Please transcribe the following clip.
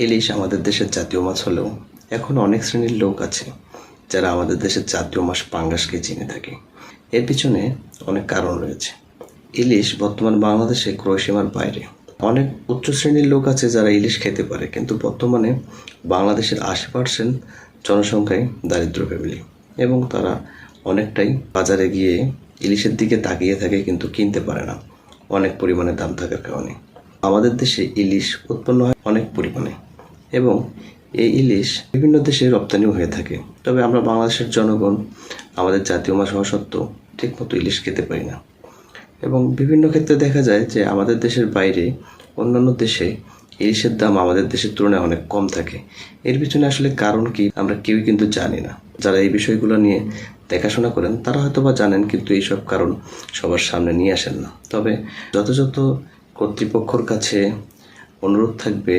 ইলিশ আমাদের দেশের জাতীয় মাছ হলেও এখন অনেক শ্রেণীর লোক আছে যারা আমাদের দেশের জাতীয় মাছ পাঙ্গাসকে চিনে থাকে। এর পিছনে অনেক কারণ রয়েছে। ইলিশ বর্তমান বাংলাদেশে ক্রয়সীমার বাইরে। অনেক উচ্চ শ্রেণীর লোক আছে যারা ইলিশ খেতে পারে, কিন্তু বর্তমানে বাংলাদেশের 80% জনসংখ্যাই দারিদ্র ফ্যামিলি, এবং তারা অনেকটাই বাজারে গিয়ে ইলিশের দিকে তাকিয়ে থাকে কিন্তু কিনতে পারে না অনেক পরিমাণে দাম থাকার কারণে। আমাদের দেশে ইলিশ উৎপন্ন হয় অনেক পরিমাণে এবং এই ইলিশ বিভিন্ন দেশে রপ্তানিও হয়ে থাকে। তবে আমরা বাংলাদেশের জনগণ আমাদের জাতীয় মাছ হওয়া সত্ত্বেও ঠিকমতো ইলিশ খেতে পারি না, এবং বিভিন্ন ক্ষেত্রে দেখা যায় যে আমাদের দেশের বাইরে অন্যান্য দেশে ইলিশের দাম আমাদের দেশের তুলনায় অনেক কম থাকে। এর পিছনে আসলে কারণ কি আমরা কেউই কিন্তু জানি না। যারা এই বিষয়গুলো নিয়ে দেখাশোনা করেন তারা হয়তো বা জানেন, কিন্তু এইসব কারণ সবার সামনে নিয়ে আসেন না। তবে যথাযথ কর্তৃপক্ষের কাছে অনুরোধ থাকবে